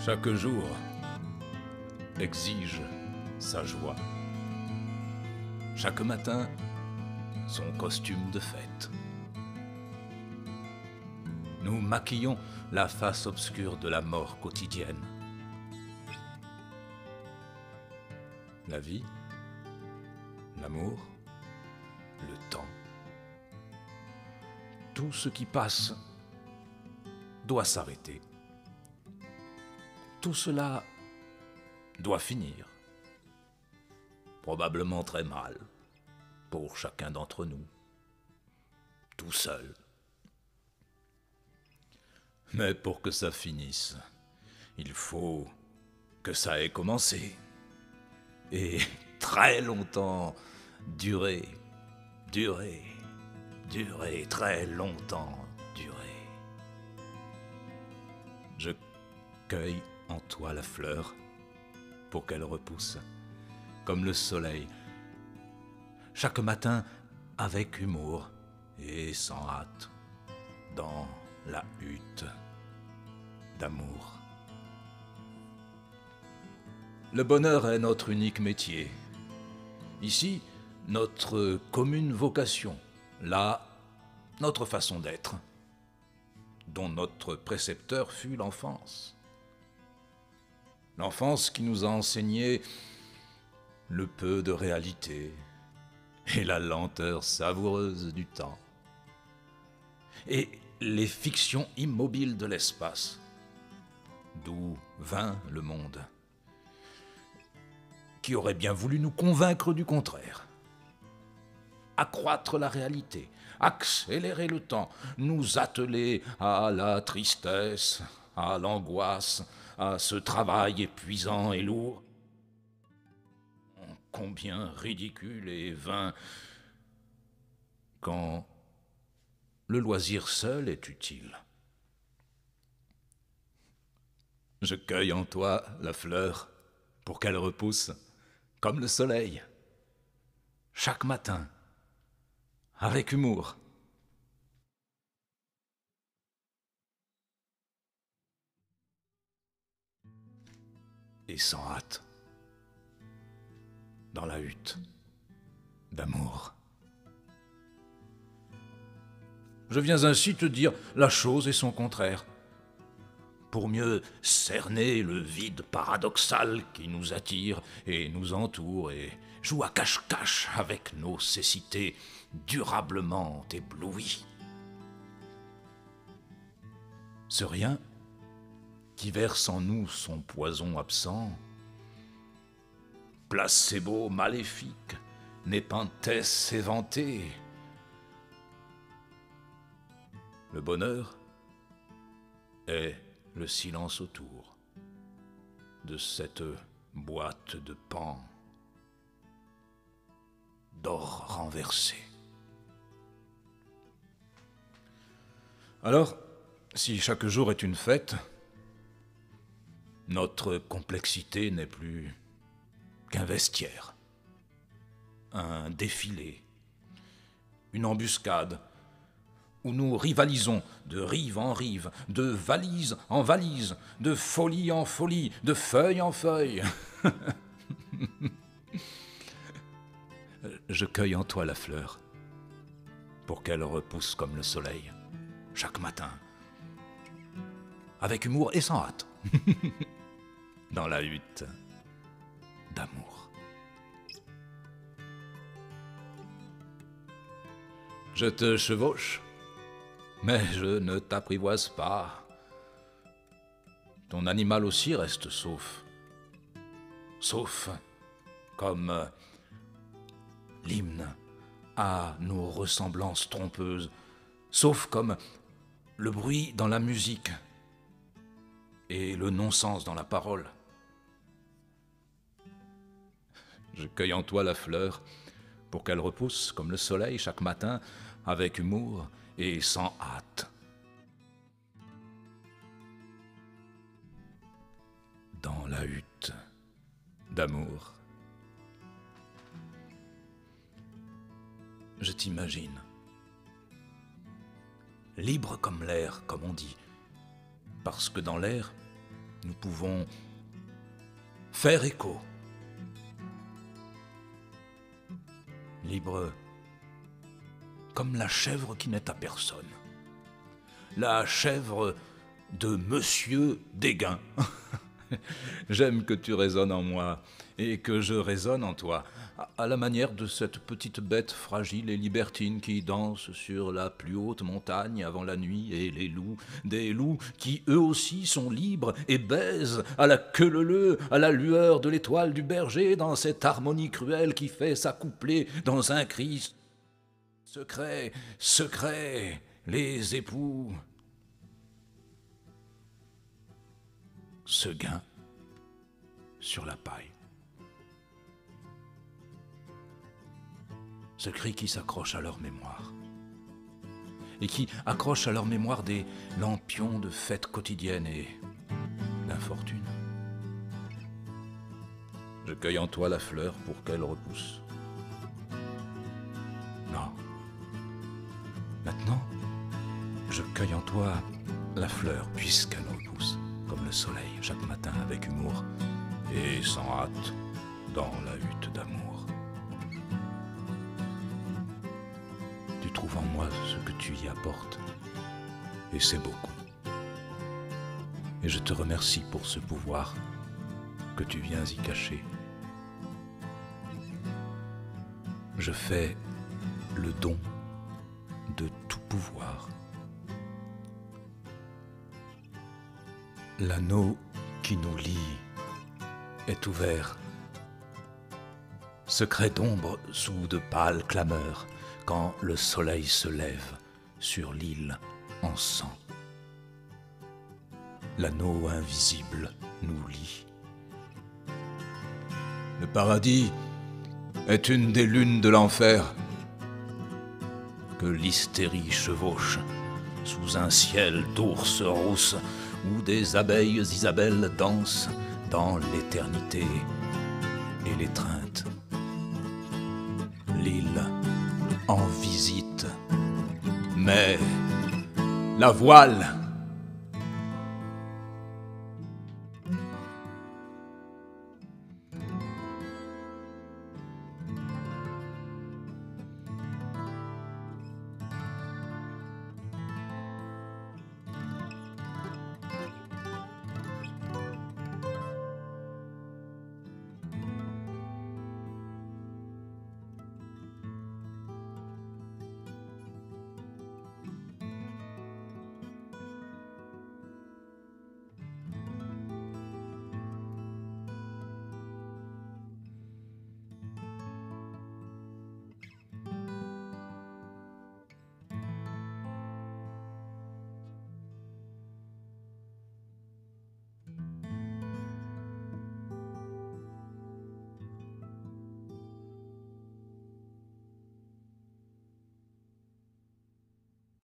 Chaque jour exige sa joie. Chaque matin, son costume de fête. Nous maquillons la face obscure de la mort quotidienne. La vie, l'amour, le temps. Tout ce qui passe doit s'arrêter. Tout cela doit finir. Probablement très mal pour chacun d'entre nous, tout seul. Mais pour que ça finisse, il faut que ça ait commencé. Et très longtemps durer, très longtemps durer. Je cueille en toi la fleur pour qu'elle repousse comme le soleil, chaque matin avec humour et sans hâte, dans la hutte d'amour. Le bonheur est notre unique métier. Ici, notre commune vocation. Là, notre façon d'être, dont notre précepteur fut l'enfance. L'enfance qui nous a enseigné le peu de réalité et la lenteur savoureuse du temps. Et les fictions immobiles de l'espace, d'où vint le monde, qui aurait bien voulu nous convaincre du contraire. Accroître la réalité, accélérer le temps, nous atteler à la tristesse, à l'angoisse, à ce travail épuisant et lourd. Combien ridicule et vain quand le loisir seul est utile. Je cueille en toi la fleur pour qu'elle repousse comme le soleil, chaque matin, avec humour. Et sans hâte, dans la hutte d'amour. Je viens ainsi te dire la chose et son contraire, pour mieux cerner le vide paradoxal qui nous attire et nous entoure et joue à cache-cache avec nos cécités durablement éblouies. Ce rien qui verse en nous son poison absent, placebo maléfique, népenthes éventé. Le bonheur est le silence autour de cette boîte de pan d'or renversé. Alors, si chaque jour est une fête, notre complexité n'est plus qu'un vestiaire, un défilé, une embuscade, où nous rivalisons de rive en rive, de valise en valise, de folie en folie, de feuille en feuille. Je cueille en toi la fleur pour qu'elle repousse comme le soleil, chaque matin, avec humour et sans hâte, dans la hutte d'amour. Je te chevauche, mais je ne t'apprivoise pas. Ton animal aussi reste sauf. Sauf comme l'hymne à nos ressemblances trompeuses. Sauf comme le bruit dans la musique et le non-sens dans la parole. Je cueille en toi la fleur pour qu'elle repousse comme le soleil chaque matin avec humour et sans hâte. Dans la hutte d'amour. Je t'imagine, libre comme l'air, comme on dit, parce que dans l'air, nous pouvons faire écho. Libre comme la chèvre qui n'est à personne. La chèvre de Monsieur Dégain. J'aime que tu résonnes en moi et que je résonne en toi, à la manière de cette petite bête fragile et libertine qui danse sur la plus haute montagne avant la nuit, et les loups, des loups qui eux aussi sont libres et baisent à la queue leu-leu, à la lueur de l'étoile du berger, dans cette harmonie cruelle qui fait s'accoupler dans un cri secret, secret, les époux. Seguin sur la paille. Ce cri qui s'accroche à leur mémoire et qui accroche à leur mémoire des lampions de fêtes quotidiennes et d'infortune. Je cueille en toi la fleur pour qu'elle repousse. Non. Maintenant, je cueille en toi la fleur puisqu'elle repousse, comme le soleil chaque matin avec humour et sans hâte dans la hutte d'amour. Tu trouves en moi ce que tu y apportes, et c'est beaucoup. Et je te remercie pour ce pouvoir que tu viens y cacher. Je fais le don de tout pouvoir. L'anneau qui nous lie est ouvert. Secret d'ombre sous de pâles clameurs, quand le soleil se lève sur l'île en sang. L'anneau invisible nous lie. Le paradis est une des lunes de l'enfer que l'hystérie chevauche sous un ciel d'ours rousses où des abeilles Isabelle dansent dans l'éternité et l'étreinte. L'île en visite, mais la voile